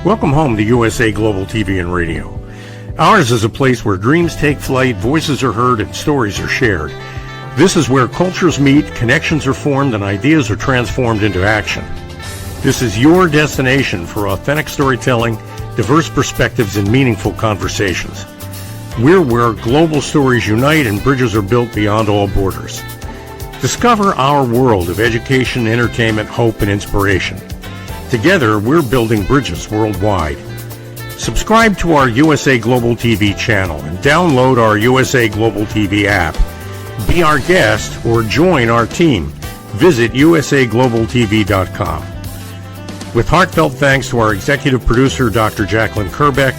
Welcome home to USA Global TV and Radio. Ours is a place where dreams take flight, voices are heard, and stories are shared. This is where cultures meet, connections are formed, and ideas are transformed into action. This is your destination for authentic storytelling, diverse perspectives, and meaningful conversations. We're where global stories unite and bridges are built beyond all borders. Discover our world of education, entertainment, hope, and inspiration. Together, we're building bridges worldwide. Subscribe to our USA Global TV channel and download our USA Global TV app. Be our guest or join our team. Visit usaglobaltv.com. With heartfelt thanks to our executive producer, Dr. Jacqueline Kerbeck,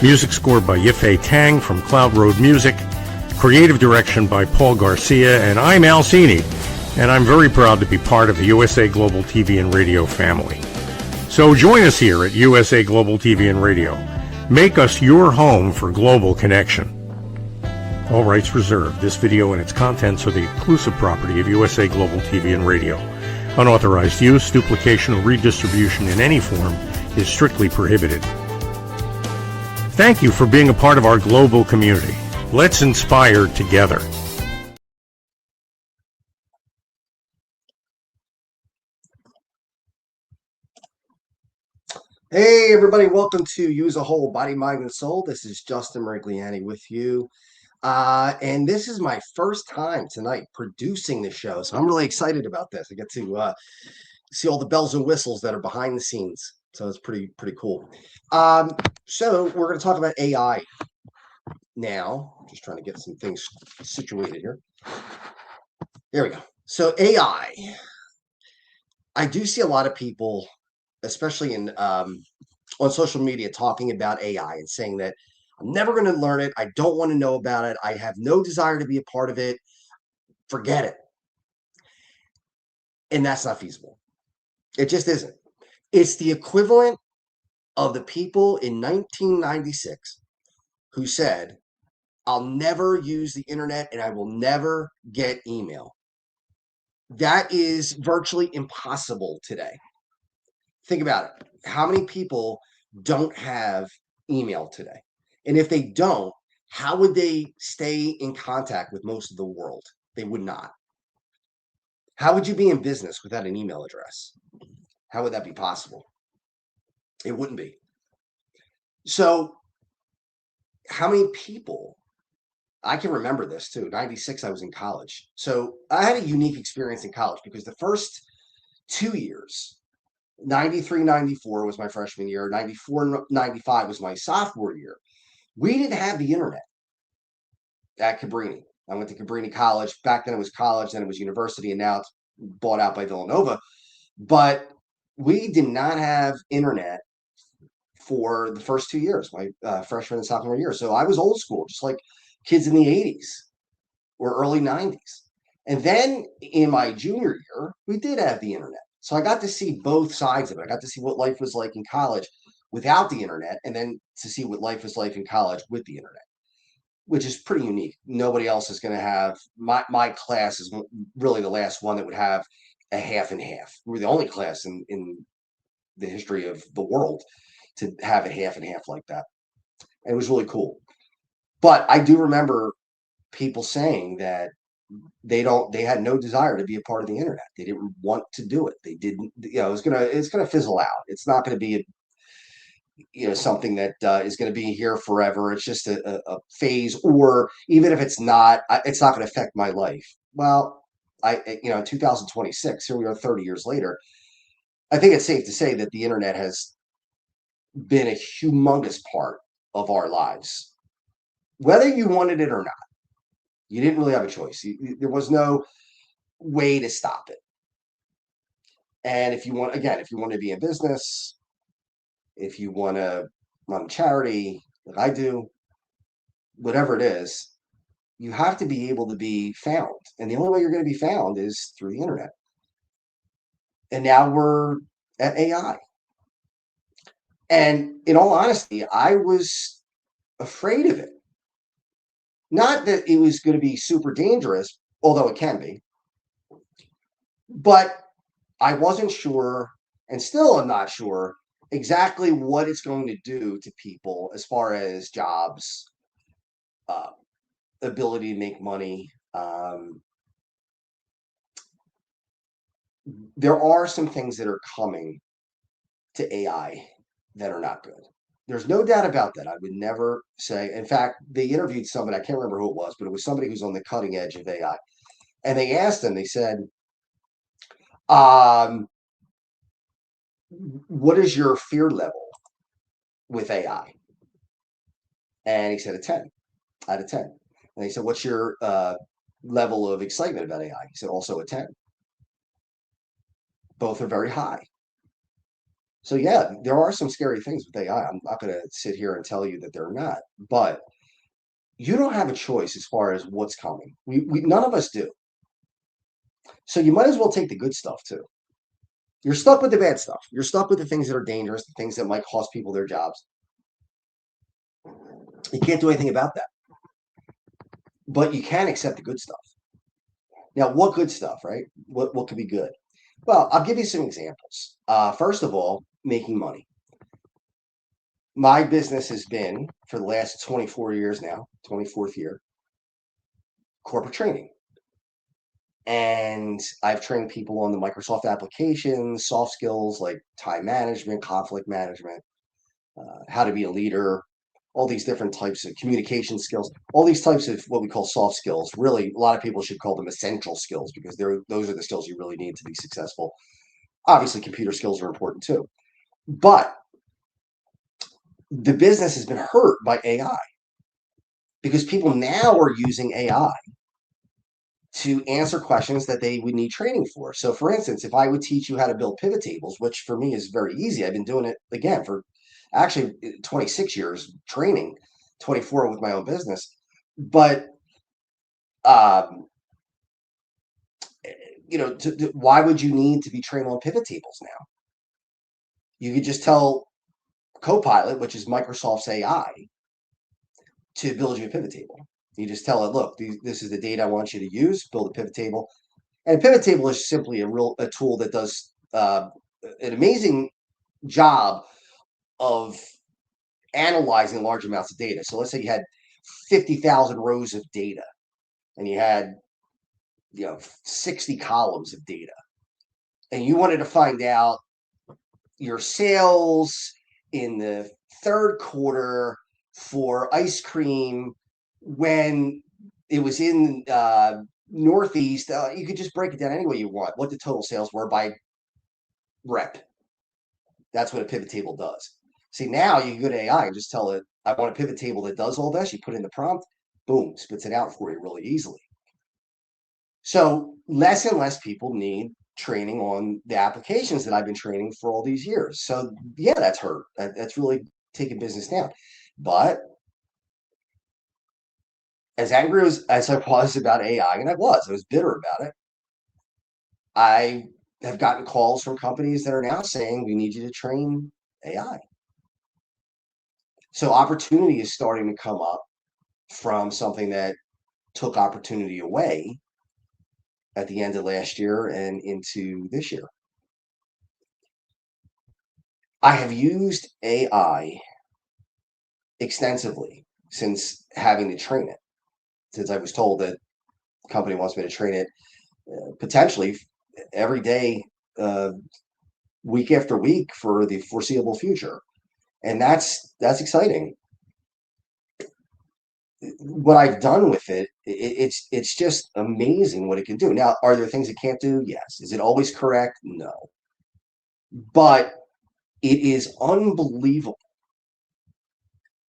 music scored by Yifei Tang from Cloud Road Music, creative direction by Paul Garcia, and I'm Al Cini, and I'm very proud to be part of the USA Global TV and Radio family. So join us here at USA Global TV and Radio. Make us your home for global connection. All rights reserved. This video and its contents are the exclusive property of USA Global TV and Radio. Unauthorized use, duplication, or redistribution in any form is strictly prohibited. Thank you for being a part of our global community. Let's inspire together. Hey everybody, welcome to Use a Whole Body, Mind, and Soul. This is Justin Merigliani with you. And this is my first time tonight producing the show. So I'm really excited about this. I get to see all the bells and whistles that are behind the scenes. So it's pretty cool. So we're going to talk about AI now. Just trying to get some things situated here. There we go. So AI. I do see a lot of people, especially in on social media, talking about AI and saying that I'm never going to learn it. I don't want to know about it. I have no desire to be a part of it. Forget it. And that's not feasible. It just isn't. It's the equivalent of the people in 1996 who said, I'll never use the internet and I will never get email. That is virtually impossible today. Think about it. How many people don't have email today? And if they don't, how would they stay in contact with most of the world? They would not. How would you be in business without an email address? How would that be possible? It wouldn't be. So how many people, I can remember this too, 96, I was in college. So I had a unique experience in college because the first 2 years, 93, 94 was my freshman year. 94, 95 was my sophomore year. We didn't have the internet at Cabrini. I went to Cabrini College. Back then it was college, then it was university, and now it's bought out by Villanova. But we did not have internet for the first 2 years, my freshman and sophomore year. So I was old school, just like kids in the 80s or early 90s. And then in my junior year, we did have the internet. So I got to see both sides of it. I got to see what life was like in college without the internet, and then to see what life was like in college with the internet, which is pretty unique. Nobody else is going to have, my class is really the last one that would have a half and half. We were the only class in the history of the world to have a half and half like that. And it was really cool. But I do remember people saying that they had no desire to be a part of the internet. They didn't want to do it. They didn't, it's gonna fizzle out. It's not going to be something that is going to be here forever. It's just a phase, or even if it's not going to affect my life. Well, in 2026, here we are 30 years later. I think it's safe to say that the internet has been a humongous part of our lives, whether you wanted it or not. You didn't really have a choice. There was no way to stop it. And if you want to be in business, if you want to run a charity, like I do, whatever it is, you have to be able to be found. And the only way you're going to be found is through the internet. And now we're at AI. And in all honesty, I was afraid of it. Not that it was going to be super dangerous, although it can be, but I wasn't sure, and still I'm not sure, exactly what it's going to do to people as far as jobs, uh, ability to make money. There are some things that are coming to AI that are not good. There's no doubt about that. I would never say. In fact, they interviewed somebody, I can't remember who it was, but it was somebody who's on the cutting edge of AI. And they asked him, they said, um, what is your fear level with AI? And he said a 10 out of 10. And they said, what's your level of excitement about AI? He said, also a 10. Both are very high. So, yeah, there are some scary things with AI. I'm not going to sit here and tell you that they're not, but you don't have a choice as far as what's coming. None of us do. So, you might as well take the good stuff too. You're stuck with the bad stuff. You're stuck with the things that are dangerous, the things that might cost people their jobs. You can't do anything about that, but you can accept the good stuff. Now, what good stuff, right? What could be good? Well, I'll give you some examples. First of all, making money. My business has been for the last 24 years now, 24th year, corporate training. And I've trained people on the Microsoft applications, soft skills like time management, conflict management, how to be a leader, all these different types of communication skills, all these types of what we call soft skills. Really, a lot of people should call them essential skills because those are the skills you really need to be successful. Obviously, computer skills are important too. But the business has been hurt by AI because people now are using AI to answer questions that they would need training for. So, for instance, if I would teach you how to build pivot tables, which for me is very easy, I've been doing it again for actually 26 years training, 24 with my own business. But, um, why would you need to be trained on pivot tables now? You could just tell Copilot, which is Microsoft's AI, to build you a pivot table. You just tell it, look, this is the data I want you to use, build a pivot table. And a pivot table is simply a tool that does an amazing job of analyzing large amounts of data. So let's say you had 50,000 rows of data and you had 60 columns of data and you wanted to find out your sales in the third quarter for ice cream when it was in Northeast. You could just break it down any way you want, what the total sales were by rep. That's what a pivot table does. See, now you can go to AI and just tell it, I want a pivot table that does all this. You put in the prompt, boom, spits it out for you really easily. So less and less people need training on the applications that I've been training for all these years. So yeah, that's hurt. That's really taken business down. But as angry as I was about AI, and I was bitter about it. I have gotten calls from companies that are now saying we need you to train AI. So opportunity is starting to come up from something that took opportunity away at the end of last year and into this year. I have used AI extensively since having to train it, since I was told that the company wants me to train it potentially every day, week after week for the foreseeable future. And that's exciting. What I've done with it's just amazing what it can do. Now, are there things it can't do? Yes. Is it always correct? No. But it is unbelievable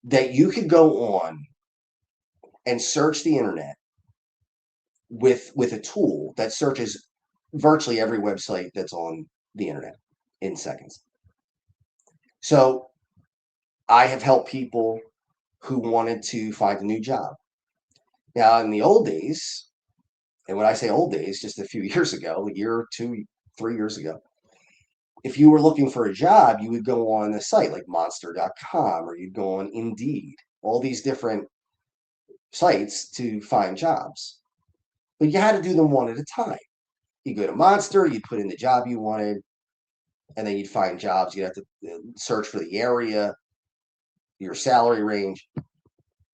that you could go on and search the internet with a tool that searches virtually every website that's on the internet in seconds. So I have helped people who wanted to find a new job. Now, in the old days, and when I say old days, just a few years ago, a year, 2, 3 years ago, if you were looking for a job, you would go on a site like monster.com or you'd go on Indeed, all these different sites to find jobs. But you had to do them one at a time. You go to Monster, you put in the job you wanted, and then you'd find jobs. You'd have to search for the area, your salary range,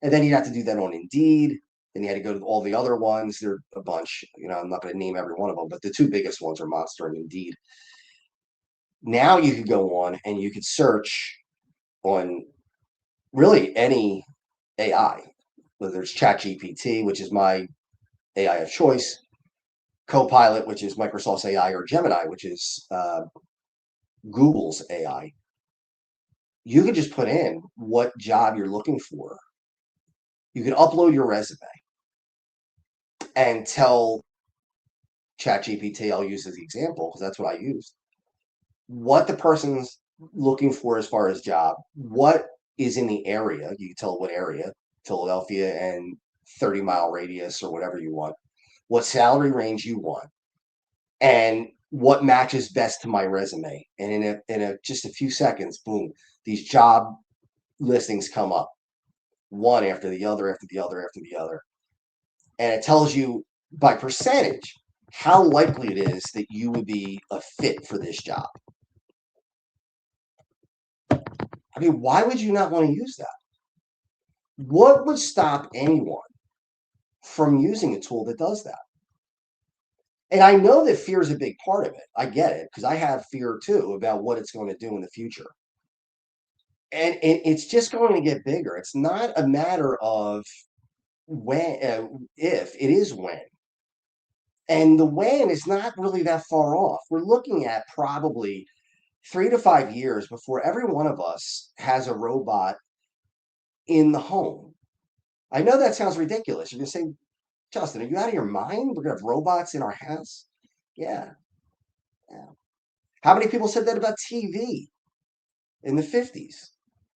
and then you'd have to do that on Indeed. Then you had to go to all the other ones. There are a bunch. I'm not going to name every one of them, but the two biggest ones are Monster and Indeed. Now you could go on and you could search on really any AI, whether it's ChatGPT, which is my AI of choice, Copilot, which is Microsoft's AI, or Gemini, which is Google's AI. You could just put in what job you're looking for. You could upload your resume and tell ChatGPT, I'll use as the example because that's what I used, what the person's looking for as far as job, what is in the area. You can tell what area, Philadelphia and 30-mile radius or whatever you want, what salary range you want, and what matches best to my resume. And in just a few seconds, boom, these job listings come up, one after the other, after the other, after the other. And it tells you by percentage how likely it is that you would be a fit for this job. I mean, why would you not want to use that? What would stop anyone from using a tool that does that? And I know that fear is a big part of it. I get it because I have fear too about what it's going to do in the future. And it's just going to get bigger. It's not a matter of when, if, it is when. And the when is not really that far off. We're looking at probably 3 to 5 years before every one of us has a robot in the home. I know that sounds ridiculous. You're going to say, Justin, are you out of your mind? We're going to have robots in our house? Yeah. Yeah. How many people said that about TV in the 50s?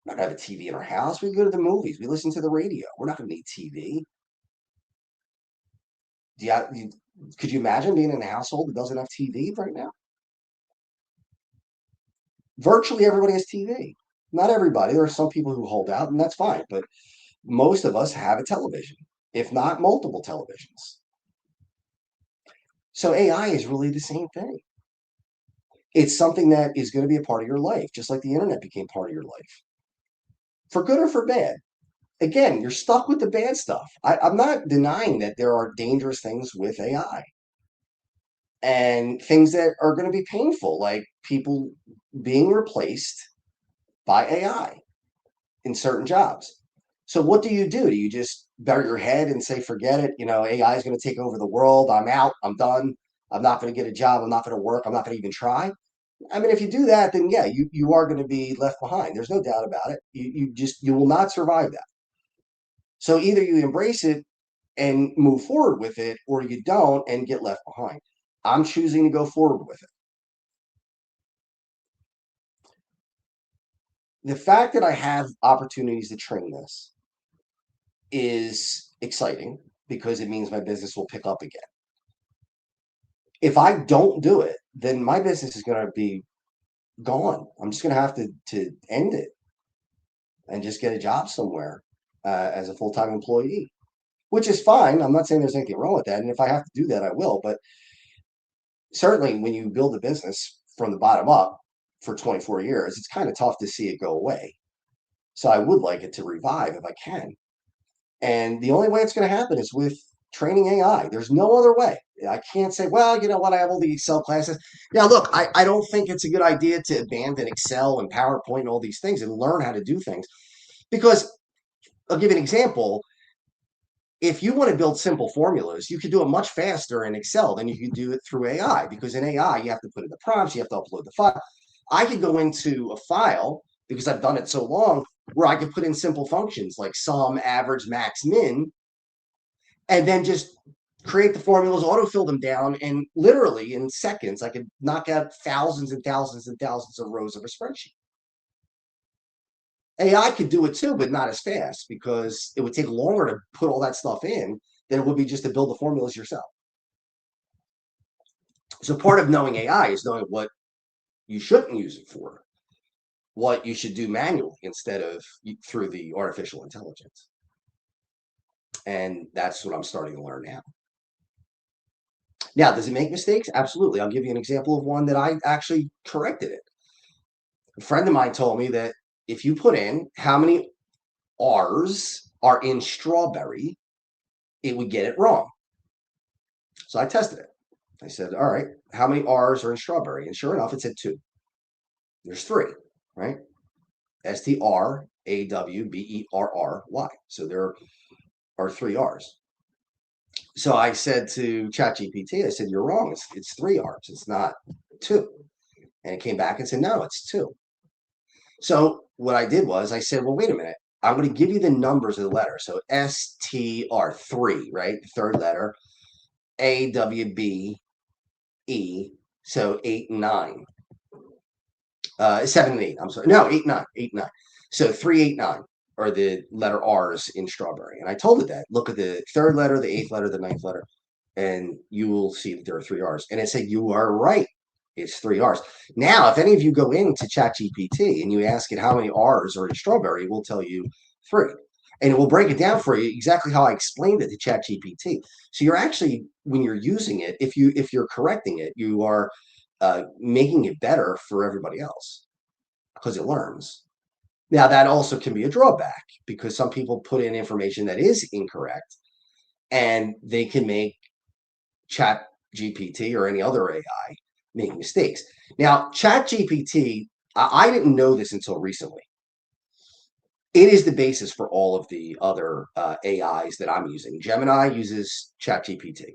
We're not going to have a TV in our house. We go to the movies. We listen to the radio. We're not going to need TV. Could you imagine being in a household that doesn't have TV right now? Virtually everybody has TV. Not everybody. There are some people who hold out, and that's fine. But most of us have a television, if not multiple televisions. So AI is really the same thing. It's something that is going to be a part of your life, just like the internet became part of your life. For good or for bad. Again, you're stuck with the bad stuff. I'm not denying that there are dangerous things with AI and things that are going to be painful, like people being replaced by AI in certain jobs. So what do? Do you just bury your head and say, forget it? AI is going to take over the world. I'm out. I'm done. I'm not going to get a job. I'm not going to work. I'm not going to even try. I mean, if you do that, then yeah, you are going to be left behind. There's no doubt about it. You will not survive that. So either you embrace it and move forward with it, or you don't and get left behind. I'm choosing to go forward with it. The fact that I have opportunities to train this is exciting because it means my business will pick up again. If I don't do it, then my business is going to be gone. I'm just going to have to end it and just get a job somewhere as a full-time employee, which is fine. I'm not saying there's anything wrong with that. And if I have to do that, I will. But certainly when you build a business from the bottom up for 24 years, it's kind of tough to see it go away. So I would like it to revive if I can. And the only way it's going to happen is with training AI. There's no other way. I can't say, well, you know what, I have all the Excel classes. Now, look, I don't think it's a good idea to abandon Excel and PowerPoint and all these things and learn how to do things. Because I'll give you an example. If you want to build simple formulas, you could do it much faster in Excel than you could do it through AI. Because in AI, you have to put in the prompts, you have to upload the file. I could go into a file, because I've done it so long, where I could put in simple functions like sum, average, max, min, and then just create the formulas, autofill them down, and literally in seconds, I could knock out thousands and thousands and thousands of rows of a spreadsheet. AI could do it too, but not as fast because it would take longer to put all that stuff in than it would be just to build the formulas yourself. So part of knowing AI is knowing what you shouldn't use it for, what you should do manually instead of through the artificial intelligence. And that's what I'm starting to learn now. Now, does it make mistakes? Absolutely. I'll give you an example of one that I actually corrected it. A friend of mine told me that if you put in how many R's are in strawberry, it would get it wrong. So I tested it. I said, all right, how many R's are in strawberry? And sure enough, it said two. There's three, right? Strawberry. So there are three R's. So I said to ChatGPT, I said, you're wrong. It's three R's. It's not two. And it came back and said, no, it's two. So what I did was I said, well, wait a minute. I'm going to give you the numbers of the letter. So STR3, right? The third letter. AWBE. So 8 and 9. 7 and 8. I'm sorry. No, 8 and 9. 8 and 9. So 3, 8, 9 are the letter R's in strawberry. And I told it that. Look at the third letter, the eighth letter, the ninth letter, and you will see that there are three R's. And it said, you are right. It's three R's. Now, if any of you go into ChatGPT and you ask it how many R's are in strawberry, it will tell you three. And it will break it down for you exactly how I explained it to ChatGPT. So you're actually, when you're using it, if you're correcting it, you are making it better for everybody else because it learns. Now, that also can be a drawback because some people put in information that is incorrect and they can make Chat GPT or any other AI make mistakes. Now, Chat GPT, I didn't know this until recently. It is the basis for all of the other AIs that I'm using. Gemini uses Chat GPT.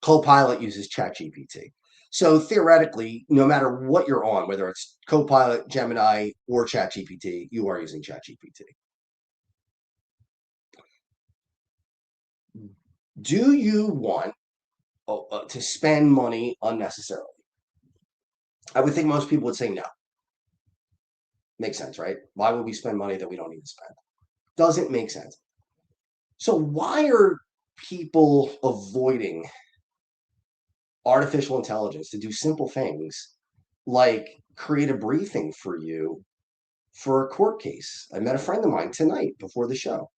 Copilot uses Chat GPT. So theoretically, no matter what you're on, whether it's Copilot, Gemini, or Chat GPT, you are using Chat GPT. Do you want to spend money unnecessarily? I would think most people would say no. Makes sense, right? Why would we spend money that we don't need to spend? Doesn't make sense. So why are people avoiding artificial intelligence to do simple things like create a briefing for you for a court case? I met a friend of mine tonight before the show,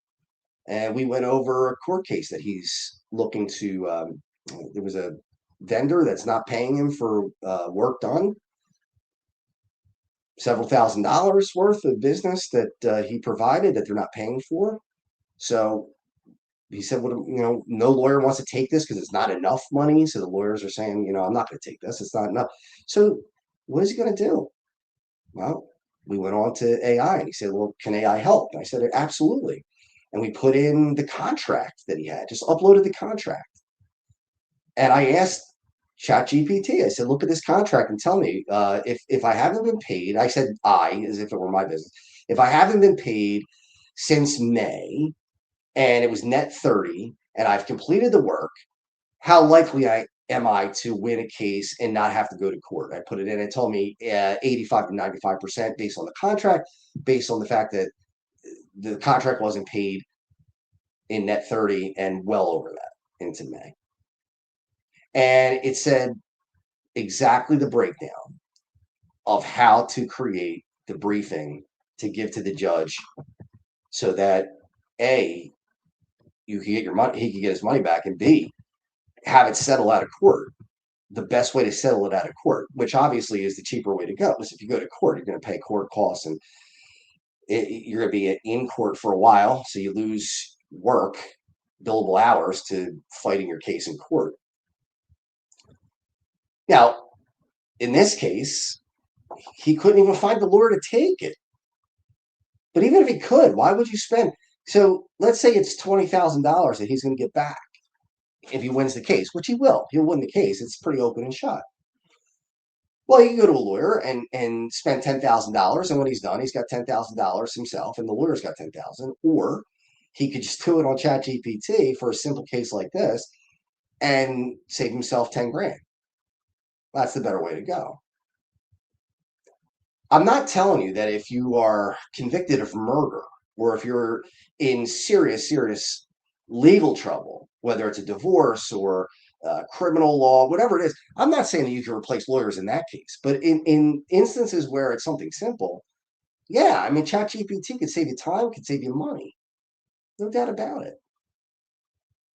and we went over a court case that he's looking to. There was a vendor that's not paying him for work done, several $1,000s worth of business that he provided that they're not paying for. So he said, well, no lawyer wants to take this because it's not enough money. So the lawyers are saying, I'm not going to take this. It's not enough. So what is he going to do? Well, we went on to AI and he said, well, can AI help? And I said, absolutely. And we put in the contract that he had, just uploaded the contract. And I asked ChatGPT, I said, look at this contract and tell me if I haven't been paid, I said as if it were my business. If I haven't been paid since May and it was net 30 and I've completed the work, how likely am I to win a case and not have to go to court? I put it in. It told me 85 to 95% based on the contract, based on the fact that the contract wasn't paid in net 30 and well over that into May. And it said exactly the breakdown of how to create the briefing to give to the judge so that A, you can get your money, he can get his money back, and B, have it settle out of court. The best way to settle it out of court, which obviously is the cheaper way to go, is if you go to court, you're going to pay court costs and you're going to be in court for a while. So you lose work, billable hours to fighting your case in court. Now, in this case, he couldn't even find the lawyer to take it. But even if he could, why would you spend? So let's say it's $20,000 that he's going to get back if he wins the case, which he will. He'll win the case. It's pretty open and shut. Well, he can go to a lawyer and spend $10,000, and when he's done, he's got $10,000 himself, and the lawyer's got $10,000. Or he could just do it on ChatGPT for a simple case like this and save himself 10 grand. That's the better way to go. I'm not telling you that if you are convicted of murder or if you're in serious, serious legal trouble, whether it's a divorce or criminal law, whatever it is, I'm not saying that you can replace lawyers in that case. But in instances where it's something simple, yeah, I mean, ChatGPT could save you time, could save you money. No doubt about it.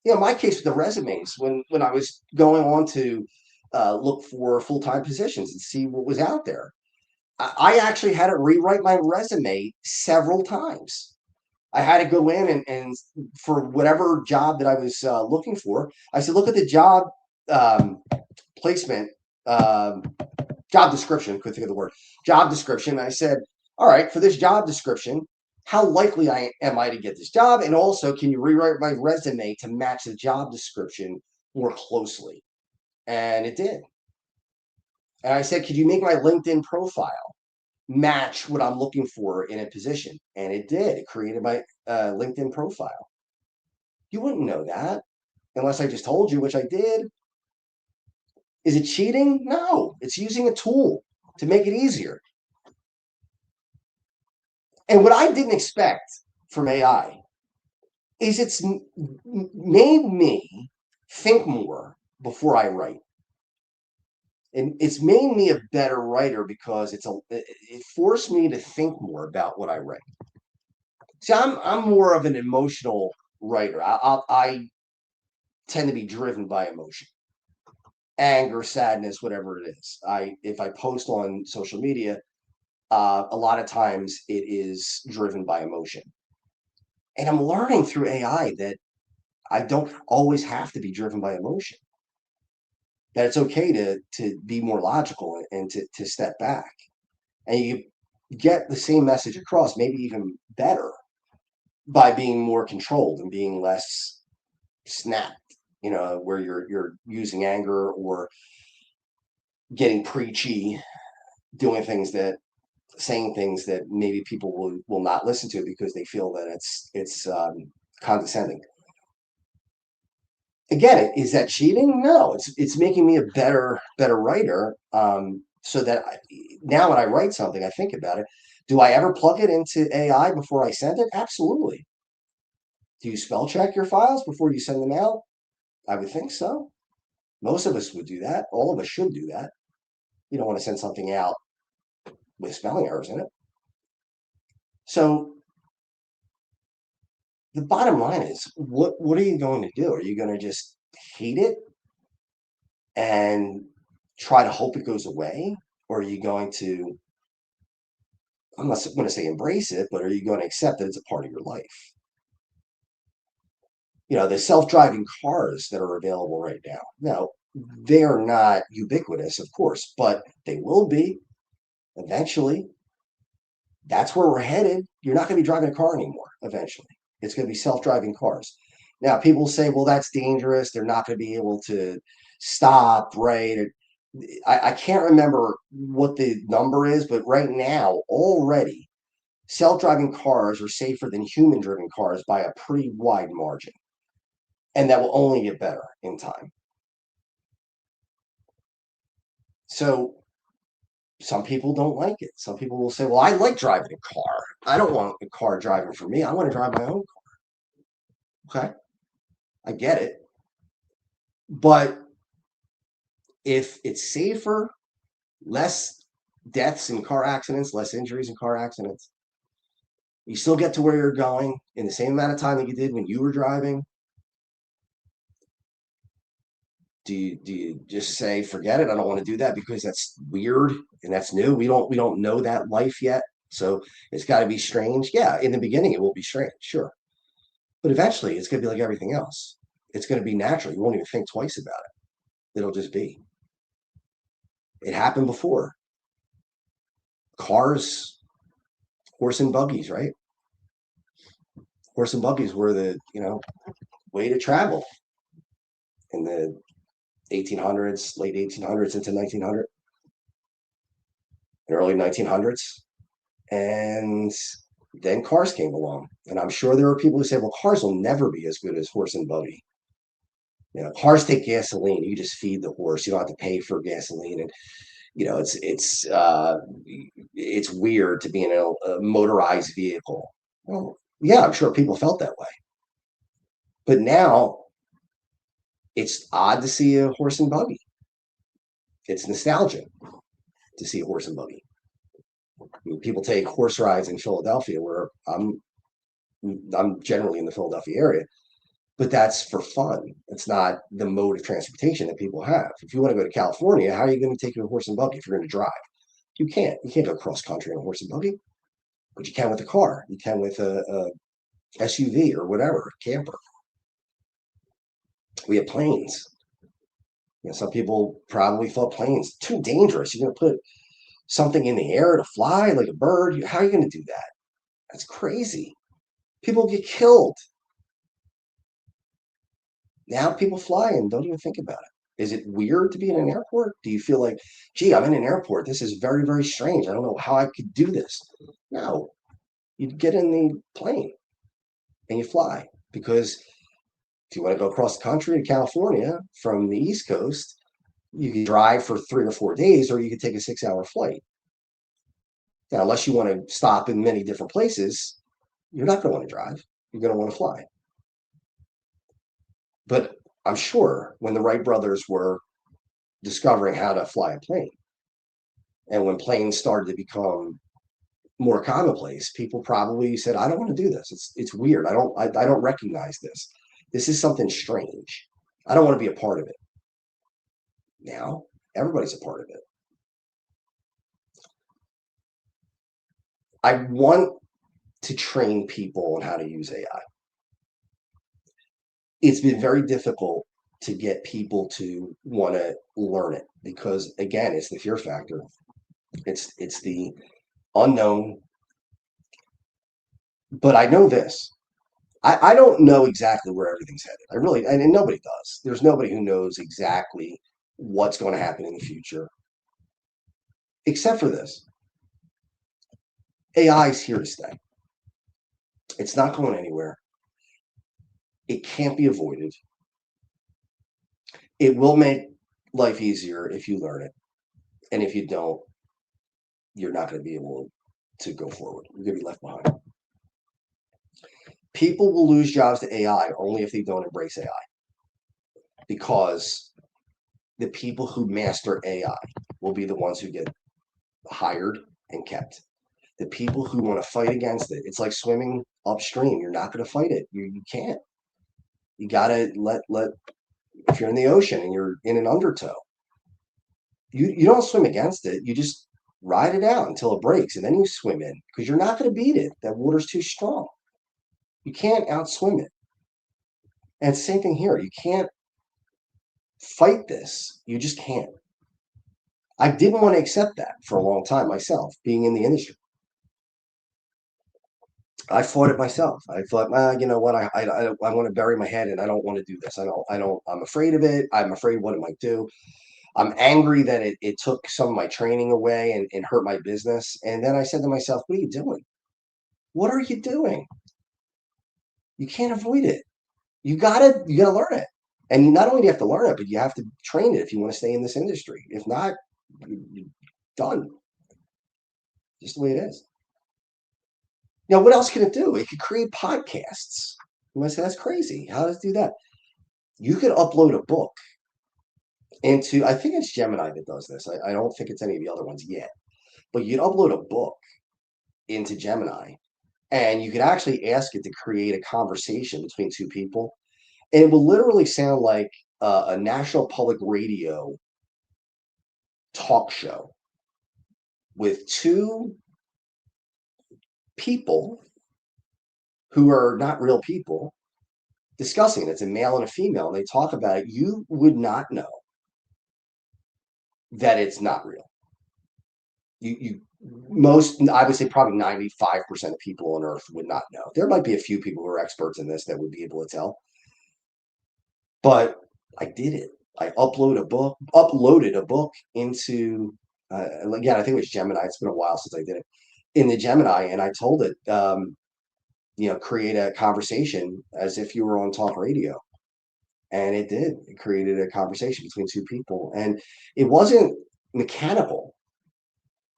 My case with the resumes, when I was going on to look for full-time positions and see what was out there, I actually had to rewrite my resume several times. I had to go in and for whatever job that I was looking for, I said, look at the job um, placement, um, job description, couldn't think of the word, job description. I said, all right, for this job description, how likely am I to get this job? And also, can you rewrite my resume to match the job description more closely? And it did. And I said, could you make my LinkedIn profile match what I'm looking for in a position? And it did. It created my LinkedIn profile. You wouldn't know that unless I just told you, which I did. Is it cheating? No, it's using a tool to make it easier. And what I didn't expect from AI is it's made me think more before I write. And it's made me a better writer because it forced me to think more about what I write. See, I'm more of an emotional writer. I tend to be driven by emotion, anger, sadness, whatever it is. If I post on social media, a lot of times it is driven by emotion. And I'm learning through AI that I don't always have to be driven by emotion. That it's okay to be more logical and to step back. And you get the same message across, maybe even better, by being more controlled and being less snapped, where you're using anger or getting preachy, doing things that saying things that maybe people will not listen to because they feel that it's condescending. Again, is that cheating? No, it's making me a better writer. So that now when I write something, I think about it. Do I ever plug it into AI before I send it? Absolutely. Do you spell check your files before you send them out? I would think so. Most of us would do that. All of us should do that. You don't want to send something out with spelling errors in it. So the bottom line is, what are you going to do? Are you going to just hate it and try to hope it goes away? Or are you going to, I'm not going to say embrace it, but are you going to accept that it's a part of your life? The self-driving cars that are available right now. Now, they are not ubiquitous, of course, but they will be eventually. That's where we're headed. You're not going to be driving a car anymore eventually. It's going to be self-driving cars. Now, people say, well, that's dangerous. They're not going to be able to stop, right? I can't remember what the number is, but right now, already, self-driving cars are safer than human-driven cars by a pretty wide margin. And that will only get better in time. So some people don't like it. Some people will say, well, I like driving a car. I don't want a car driving for me. I want to drive my own car. Okay. I get it. But if it's safer, less deaths in car accidents, less injuries in car accidents, you still get to where you're going in the same amount of time that you did when you were driving. Do you just say, forget it? I don't want to do that because that's weird and that's new. We don't know that life yet. So it's got to be strange. Yeah, in the beginning it will be strange, sure. But eventually it's going to be like everything else. It's going to be natural. You won't even think twice about it. It'll just be. It happened before. Cars, horse and buggies, right? Horse and buggies were the, way to travel in the 1800s, late 1800s into 1900, early 1900s. And then cars came along. And I'm sure there are people who say, well, cars will never be as good as horse and buggy. Cars take gasoline. You just feed the horse. You don't have to pay for gasoline. And it's weird to be in a motorized vehicle. Well, yeah, I'm sure people felt that way. But now it's odd to see a horse and buggy. It's nostalgic to see a horse and buggy. People take horse rides in Philadelphia, where I'm generally in the Philadelphia area, but that's for fun. It's not the mode of transportation that people have. If you want to go to California, how are you going to take your horse and buggy if you're going to drive? You can't. You can't go cross country on a horse and buggy, but you can with a car. You can with a SUV or whatever, a camper. We have planes. Some people probably thought planes too dangerous. You're going to put something in the air to fly like a bird. How are you going to do that? That's crazy. People get killed. Now people fly and don't even think about it. Is it weird to be in an airport? Do you feel like, gee, I'm in an airport. This is very, very strange. I don't know how I could do this. No, you get in the plane and you fly because if you want to go across the country to California from the East Coast, you can drive for 3 or 4 days, or you could take a 6-hour flight. Now, unless you want to stop in many different places, you're not going to want to drive. You're going to want to fly. But I'm sure when the Wright brothers were discovering how to fly a plane, and when planes started to become more commonplace, people probably said, "I don't want to do this. It's weird. I don't recognize this. This is something strange. I don't want to be a part of it." Now everybody's a part of it. I want to train people on how to use AI. It's been very difficult to get people to want to learn it because, again, it's the fear factor. It's the unknown. But I know this. I don't know exactly where everything's headed. I really, and nobody does. There's nobody who knows exactly what's going to happen in the future, except for this. AI is here to stay. It's not going anywhere. It can't be avoided. It will make life easier if you learn it. And if you don't, you're not going to be able to go forward. You're going to be left behind. People will lose jobs to AI only if they don't embrace AI because the people who master AI will be the ones who get hired and kept. The people who want to fight against it, it's like swimming upstream. You're not going to fight it. You can't. You got to let, if you're in the ocean and you're in an undertow, you don't swim against it. You just ride it out until it breaks and then you swim in because you're not going to beat it. That water's too strong. You can't outswim it. And it's the same thing here. You can't fight this. You just can't. I didn't want to accept that for a long time myself, being in the industry. I fought it myself. I thought, you know what? I want to bury my head and I don't want to do this. I'm afraid of it. I'm afraid of what it might do. I'm angry that it took some of my training away and hurt my business. And then I said to myself, what are you doing? What are you doing? You can't avoid it. You gotta learn it. And not only do you have to learn it, but you have to train it if you want to stay in this industry. If not, you're done. Just the way it is. Now, what else can it do? It could create podcasts. You might say, that's crazy. How does it do that? You could upload a book into, I think it's Gemini that does this. I don't think it's any of the other ones yet. But you could upload a book into Gemini and you could actually ask it to create a conversation between two people. And it will literally sound like a national public radio talk show with two people who are not real people discussing it. It's a male and a female, and they talk about it. You would not know that it's not real. Most, I would say probably 95% of people on Earth would not know. There might be a few people who are experts in this that would be able to tell. But I did it. I uploaded a book into, again, I think it was Gemini. It's been a while since I did it in the Gemini, and I told it, create a conversation as if you were on talk radio. And it did. It created a conversation between two people. And it wasn't mechanical.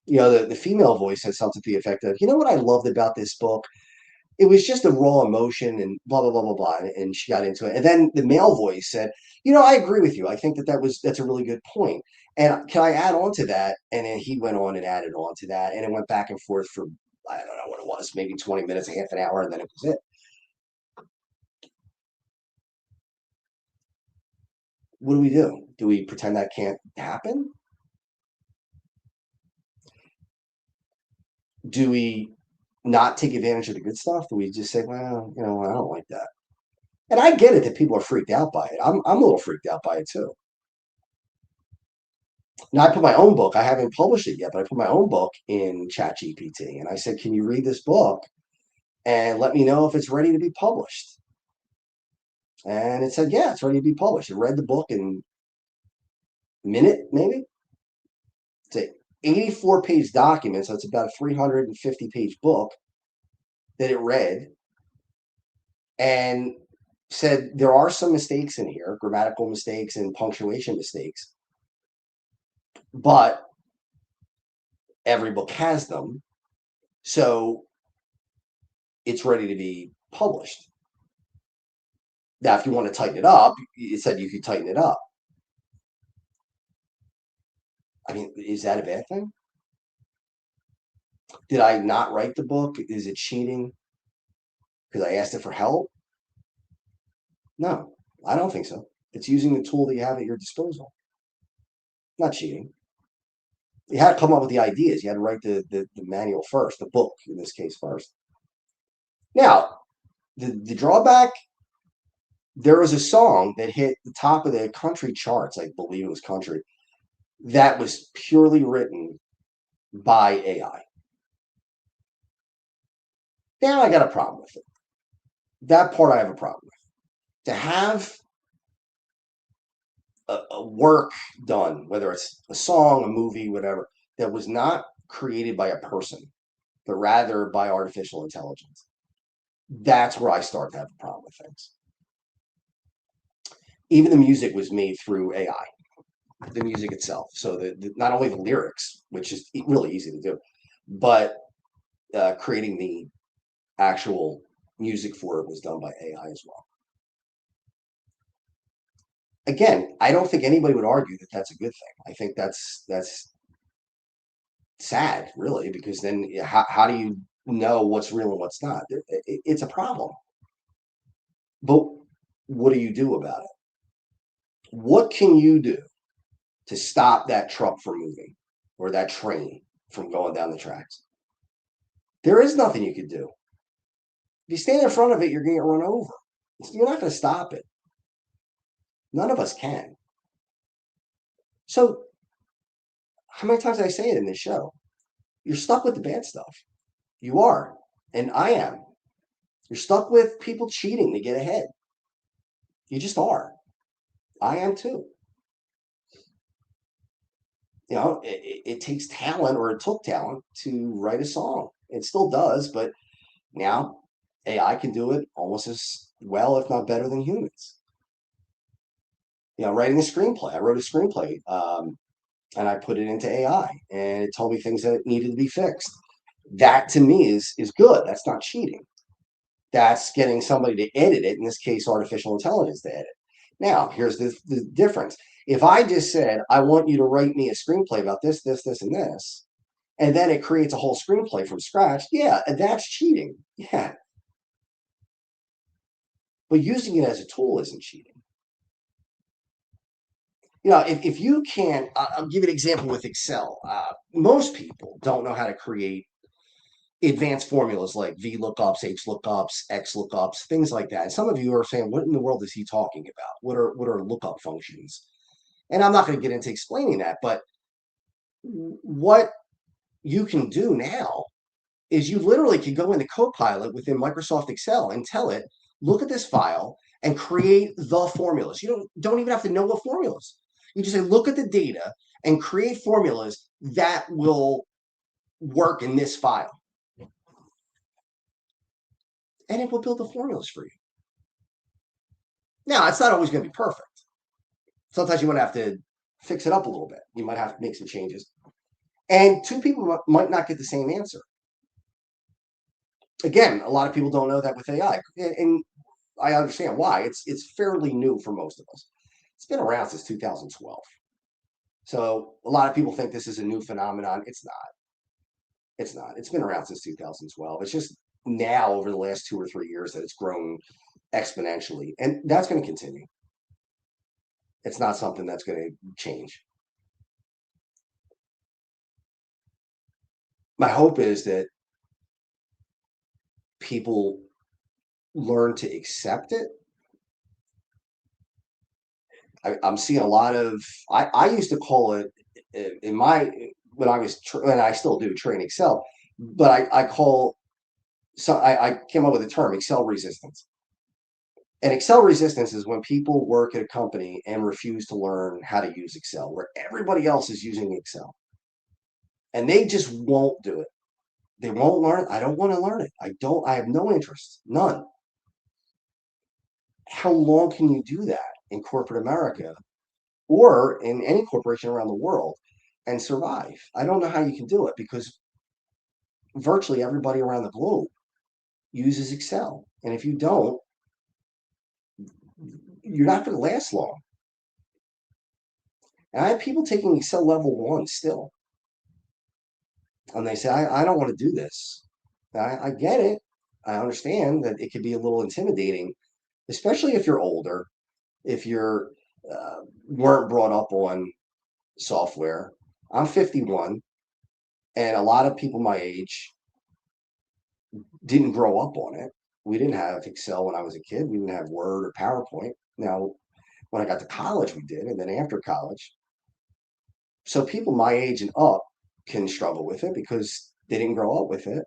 The female voice said something to the effect of, you know what I loved about this book? It was just a raw emotion and blah, blah, blah, blah, blah. And she got into it. And then the male voice said, I agree with you. I think that's a really good point. And can I add on to that? And then he went on and added on to that. And it went back and forth for, I don't know what it was, maybe 20 minutes, a half an hour. And then it was it. What do? Do we pretend that can't happen? do we not take advantage of the good stuff? Do we just say, well, I don't like that? And I get it that people are freaked out by it. I'm a little freaked out by it too. Now, I put my own book. I haven't published it yet, but I put my own book in ChatGPT, and I said, "Can you read this book and let me know if it's ready to be published?" And it said, "Yeah, it's ready to be published." It read the book in a minute, maybe. It's an 84-page document, so it's about a 350-page book that it read, and said there are some mistakes in here, grammatical mistakes and punctuation mistakes, but every book has them, so it's ready to be published. Now, if you want to tighten it up, it said you could tighten it up. I mean, is that a bad thing? Did I not write the book? Is it cheating because I asked it for help? No, I don't think so. It's using the tool that you have at your disposal. Not cheating. You had to come up with the ideas. You had to write the manual first, the book in this case first. Now, the drawback, there was a song that hit the top of the country charts, I believe it was country, that was purely written by AI. Now I got a problem with it. That part I have a problem with. To have a work done, whether it's a song, a movie, whatever, that was not created by a person, but rather by artificial intelligence, that's where I start to have a problem with things. Even the music was made through AI, the music itself. So not only the lyrics, which is really easy to do, but creating the actual music for it was done by AI as well. Again, I don't think anybody would argue that that's a good thing. I think that's sad, really, because then how do you know what's real and what's not? It's a problem. But what do you do about it? What can you do to stop that truck from moving or that train from going down the tracks? There is nothing you could do. If you stand in front of it, you're going to get run over. You're not going to stop it. None of us can. So, how many times did I say it in this show? You're stuck with the bad stuff. You are. And I am. You're stuck with people cheating to get ahead. You just are. I am too. It takes talent, or it took talent to write a song. It still does, but now AI can do it almost as well, if not better, than humans. Writing a screenplay. I wrote a screenplay, and I put it into AI, and it told me things that needed to be fixed. That to me is good. That's not cheating. That's getting somebody to edit it. In this case, artificial intelligence to edit. Now, here's the difference. If I just said, I want you to write me a screenplay about this, this, this, and this, and then it creates a whole screenplay from scratch, yeah, that's cheating. Yeah. But using it as a tool isn't cheating. If you can't, I'll give you an example with Excel. Most people don't know how to create advanced formulas like VLOOKUPs, HLOOKUPs, XLOOKUPs, things like that. And some of you are saying, what in the world is he talking about? What are lookup functions? And I'm not going to get into explaining that, but what you can do now is you literally can go into Copilot within Microsoft Excel and tell it, look at this file and create the formulas. You don't even have to know the formulas. You just say, look at the data and create formulas that will work in this file. And it will build the formulas for you. Now, it's not always going to be perfect. Sometimes you might have to fix it up a little bit. You might have to make some changes. And two people might not get the same answer. Again, a lot of people don't know that with AI. And I understand why. It's fairly new for most of us. It's been around since 2012. So a lot of people think this is a new phenomenon. It's not. It's not. It's been around since 2012. It's just now over the last 2 or 3 years that it's grown exponentially. And that's going to continue. It's not something that's going to change. My hope is that people learn to accept it. I'm seeing a lot of. I used to call it in my when I was and I still do train Excel, but I call so I came up with a term, Excel resistance. And Excel resistance is when people work at a company and refuse to learn how to use Excel, where everybody else is using Excel, and they just won't do it. They won't learn it. I don't want to learn it. I don't. I have no interest, none. How long can you do that in corporate America or in any corporation around the world and survive? I don't know how you can do it because virtually everybody around the globe uses Excel. And if you don't, you're not going to last long. And I have people taking Excel level 1 still. And they say, I don't want to do this. I get it. I understand that it could be a little intimidating, especially if you're older, if you're weren't brought up on software. I'm 51, and a lot of people my age didn't grow up on it. We didn't have Excel when I was a kid. We didn't have Word or PowerPoint. Now, when I got to college, we did, and then after college. So people my age and up can struggle with it because they didn't grow up with it.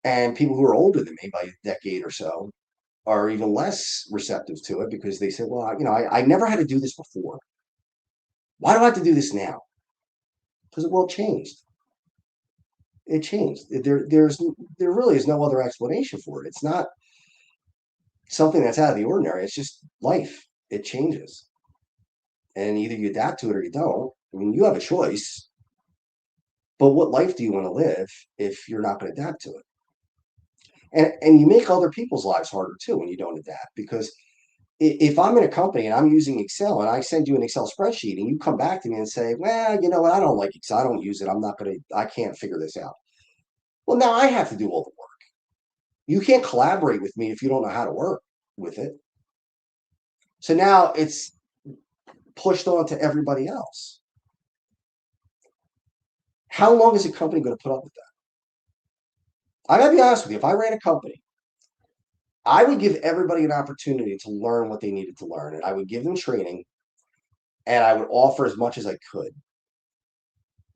And people who are older than me by a decade or so are even less receptive to it because they say, well, I never had to do this before. Why do I have to do this now? Because the world changed. It changed. There really is no other explanation for it. It's not something that's out of the ordinary. It's just life. It changes. And either you adapt to it or you don't. I mean, you have a choice. But what life do you want to live if you're not going to adapt to it? And you make other people's lives harder too when you don't adapt. Because if I'm in a company and I'm using Excel and I send you an Excel spreadsheet and you come back to me and say, well, you know what, I don't like Excel. I don't use it. I can't figure this out. Well, now I have to do all the work. You can't collaborate with me if you don't know how to work with it. So now it's pushed on to everybody else. How long is a company going to put up with that? I got to be honest with you. If I ran a company, I would give everybody an opportunity to learn what they needed to learn, and I would give them training, and I would offer as much as I could.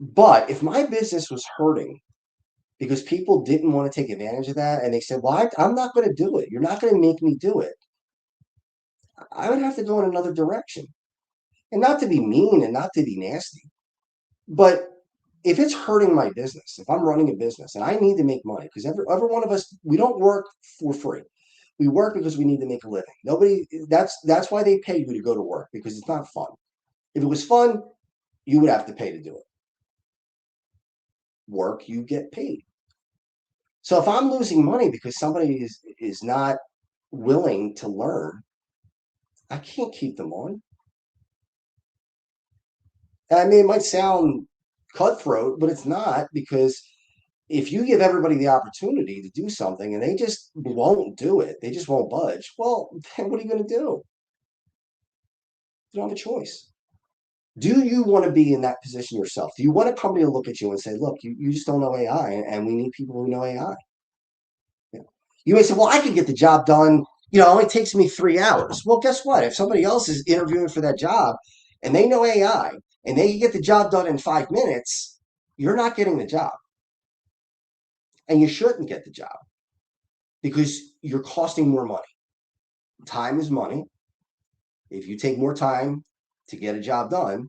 But if my business was hurting because people didn't want to take advantage of that, and they said, well, I'm not going to do it. You're not going to make me do it. I would have to go in another direction. And not to be mean and not to be nasty, but if it's hurting my business, if I'm running a business and I need to make money, because every one of us, we don't work for free. We work because we need to make a living. That's why they pay you to go to work, because it's not fun. If it was fun, you would have to pay to do it. Work, you get paid. So if I'm losing money because somebody is not willing to learn, I can't keep them on. I mean, it might sound cutthroat, but it's not, because if you give everybody the opportunity to do something and they just won't do it, they just won't budge, well, then what are you going to do? You don't have a choice. Do you want to be in that position yourself? Do you want a company to look at you and say, look, you just don't know AI, and we need people who know AI? You may say, well, I can get the job done. It only takes me 3 hours. Well, guess what? If somebody else is interviewing for that job and they know AI and they can get the job done in 5 minutes, you're not getting the job. And you shouldn't get the job because you're costing more money. Time is money. If you take more time to get a job done,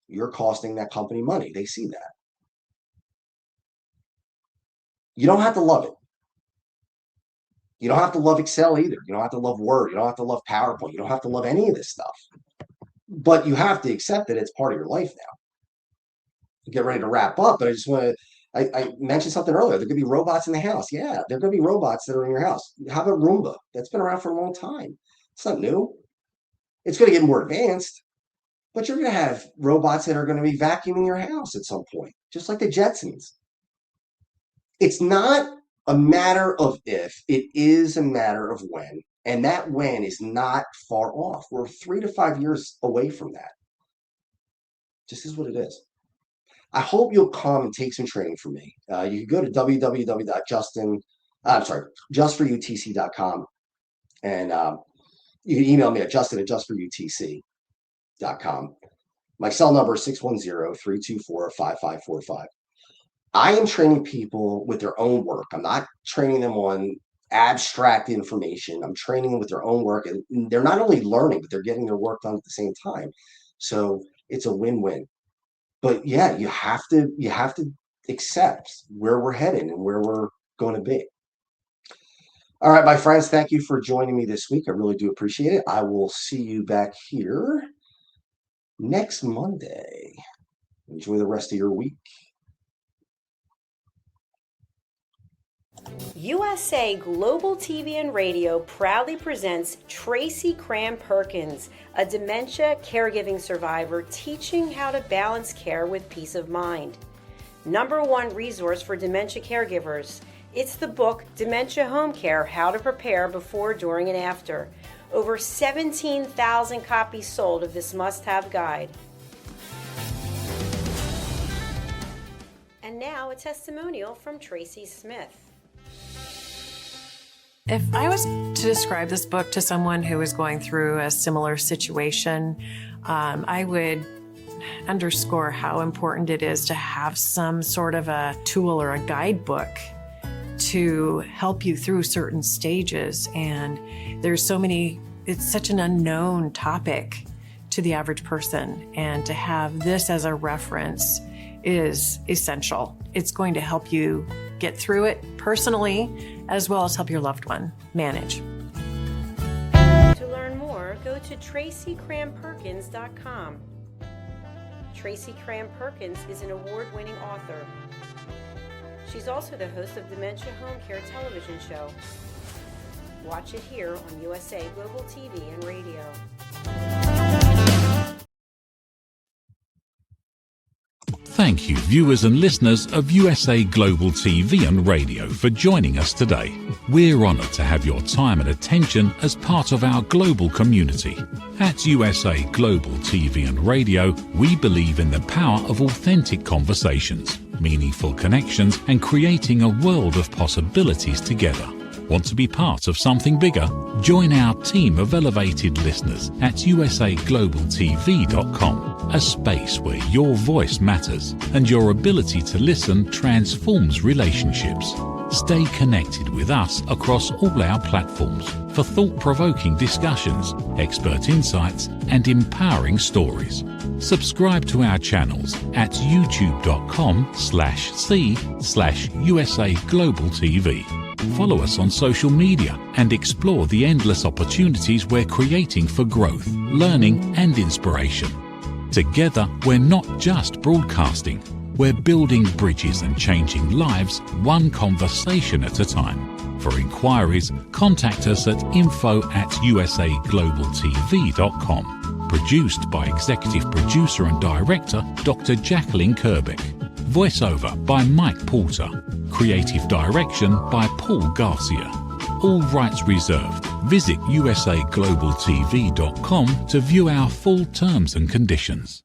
you're costing that company money. They see that. You don't have to love it. You don't have to love Excel either. You don't have to love Word. You don't have to love PowerPoint. You don't have to love any of this stuff. But you have to accept that it's part of your life now. Get ready to wrap up, but I just want to. I mentioned something earlier. There could be robots in the house. Yeah, there could be robots that are in your house. How about Roomba? That's been around for a long time. It's not new. It's going to get more advanced, but you're going to have robots that are going to be vacuuming your house at some point, just like the Jetsons. It's not a matter of if, it is a matter of when. And that when is not far off. We're 3 to 5 years away from that. Just is what it is. I hope you'll come and take some training from me. You can go to www.justin, I'm sorry, justforutc.com. And you can email me at justin@justforutc.com. My cell number is 610-324-5545. I am training people with their own work. I'm not training them on abstract information. I'm training them with their own work, and they're not only learning, but they're getting their work done at the same time. So it's a win-win. But yeah, you have to accept where we're headed and where we're going to be. All right, my friends, thank you for joining me this week. I really do appreciate it. I will see you back here next Monday. Enjoy the rest of your week. USA Global TV and Radio proudly presents Tracy Cram Perkins, a dementia caregiving survivor teaching how to balance care with peace of mind. #1 resource for dementia caregivers. It's the book Dementia Home Care: How to Prepare Before, During, and After. Over 17,000 copies sold of this must-have guide. And now a testimonial from Tracy Smith. If I was to describe this book to someone who is going through a similar situation, I would underscore how important it is to have some sort of a tool or a guidebook to help you through certain stages. And there's so many, it's such an unknown topic to the average person. And to have this as a reference is essential. It's going to help you get through it personally, as well as help your loved one manage. To learn more, go to tracycramperkins.com. Tracy Cram Perkins is an award-winning author. She's also the host of Dementia Home Care television show. Watch it here on USA Global TV and Radio. Thank you, viewers and listeners of USA Global TV and Radio, for joining us today. We're honoured to have your time and attention as part of our global community. At USA Global TV and Radio, we believe in the power of authentic conversations, meaningful connections, and creating a world of possibilities together. Want to be part of something bigger? Join our team of elevated listeners at usaglobaltv.com, a space where your voice matters and your ability to listen transforms relationships. Stay connected with us across all our platforms for thought-provoking discussions, expert insights, and empowering stories. Subscribe to our channels at youtube.com/c/USA Global TV. Follow us on social media and explore the endless opportunities we're creating for growth, learning, and inspiration. Together, we're not just broadcasting, we're building bridges and changing lives one conversation at a time. For inquiries, contact us at info@usaglobaltv.com. Produced by Executive Producer and Director Dr. Jacqueline Kerbeck. Voiceover by Mike Porter. Creative direction by Paul Garcia. All rights reserved. Visit usaglobaltv.com to view our full terms and conditions.